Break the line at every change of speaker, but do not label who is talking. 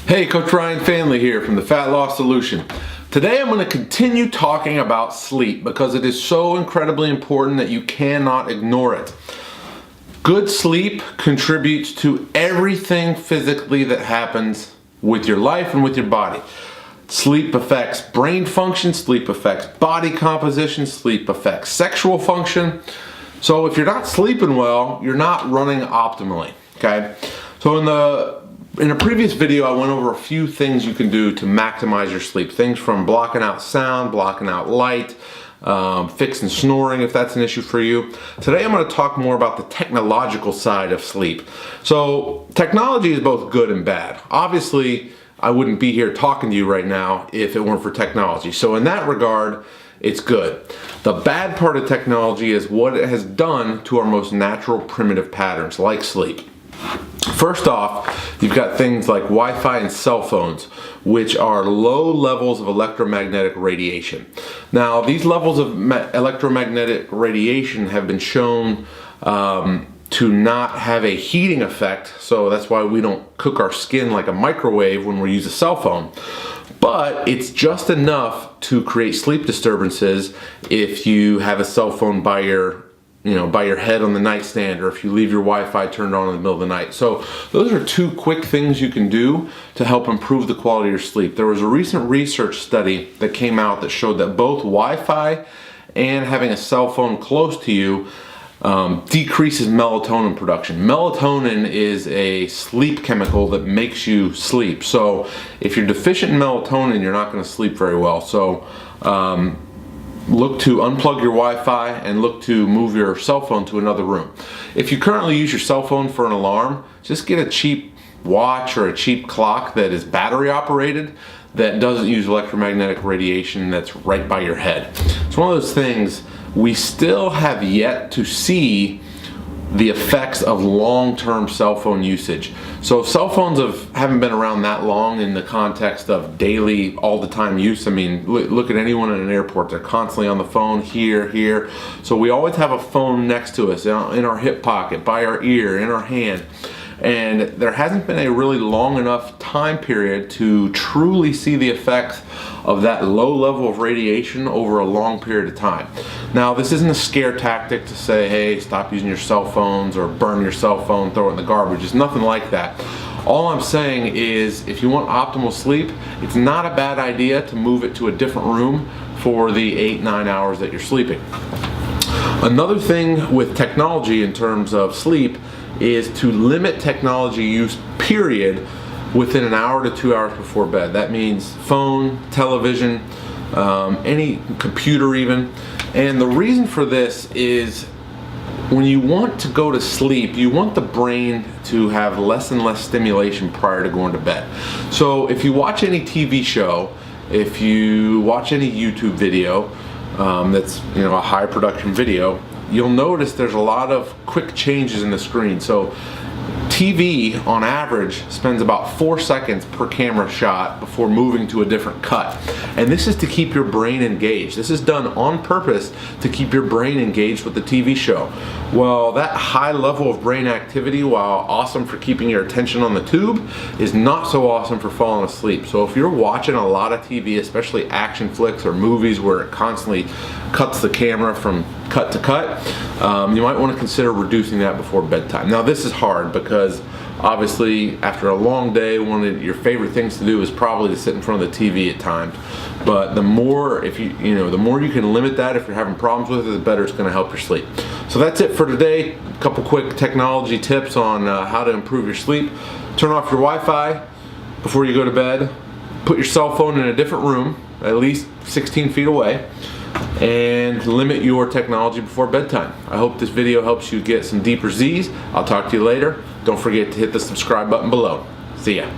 Hey, Coach Ryan Family here from the Fat Loss Solution. Today I'm going to continue talking about sleep because it is so incredibly important that you cannot ignore it. Good sleep contributes to everything physically that happens with your life and with your body. Sleep affects brain function, sleep affects body composition, sleep affects sexual function. So if you're not sleeping well, you're not running optimally, okay? So in a previous video, I went over a few things you can do to maximize your sleep. Things from blocking out sound, blocking out light, fixing snoring if that's an issue for you. Today I'm going to talk more about the technological side of sleep. So technology is both good and bad. Obviously, I wouldn't be here talking to you right now if it weren't for technology. So in that regard, it's good. The bad part of technology is what it has done to our most natural primitive patterns, like sleep. First off, you've got things like Wi-Fi and cell phones, which are low levels of electromagnetic radiation. Now, these levels of electromagnetic radiation have been shown to not have a heating effect, so that's why we don't cook our skin like a microwave when we use a cell phone. But it's just enough to create sleep disturbances if you have a cell phone by your head on the nightstand, or if you leave your Wi-Fi turned on in the middle of the night. So those are two quick things you can do to help improve the quality of your sleep. There was a recent research study that came out that showed that both Wi-Fi and having a cell phone close to you decreases melatonin production. Melatonin is a sleep chemical that makes you sleep. So if you're deficient in melatonin, you're not going to sleep very well. So look to unplug your Wi-Fi and look to move your cell phone to another room. If you currently use your cell phone for an alarm, just get a cheap watch or a cheap clock that is battery operated that doesn't use electromagnetic radiation that's right by your head. It's one of those things we still have yet to see the effects of long-term cell phone usage. So cell phones haven't been around that long in the context of daily, all-the-time use. I mean, look at anyone in an airport. They're constantly on the phone, here. So we always have a phone next to us, in our hip pocket, by our ear, in our hand. And there hasn't been a really long enough time period to truly see the effects of that low level of radiation over a long period of time. Now, this isn't a scare tactic to say, hey, stop using your cell phones or burn your cell phone, throw it in the garbage. It's nothing like that. All I'm saying is if you want optimal sleep, it's not a bad idea to move it to a different room for the 8-9 hours that you're sleeping. Another thing with technology in terms of sleep is to limit technology use, period, within an hour to 2 hours before bed. That means phone, television, any computer even. And the reason for this is when you want to go to sleep, you want the brain to have less and less stimulation prior to going to bed. So if you watch any TV show, if you watch any YouTube video that's a high production video, you'll notice there's a lot of quick changes in the screen. So TV on average spends about 4 seconds per camera shot before moving to a different cut. And this is to keep your brain engaged. This is done on purpose to keep your brain engaged with the TV show. Well, that high level of brain activity, while awesome for keeping your attention on the tube, is not so awesome for falling asleep. So if you're watching a lot of TV, especially action flicks or movies where it constantly cuts the camera from cut to cut, you might want to consider reducing that before bedtime. Now, this is hard because obviously after a long day, one of your favorite things to do is probably to sit in front of the TV at times. But the more the more you can limit that, if you're having problems with it, the better it's going to help your sleep. So that's it for today. A couple quick technology tips on how to improve your sleep. Turn off your Wi-Fi before you go to bed. Put your cell phone in a different room, at least 16 feet away. And limit your technology before bedtime. I hope this video helps you get some deeper Z's. I'll talk to you later. Don't forget to hit the subscribe button below. See ya.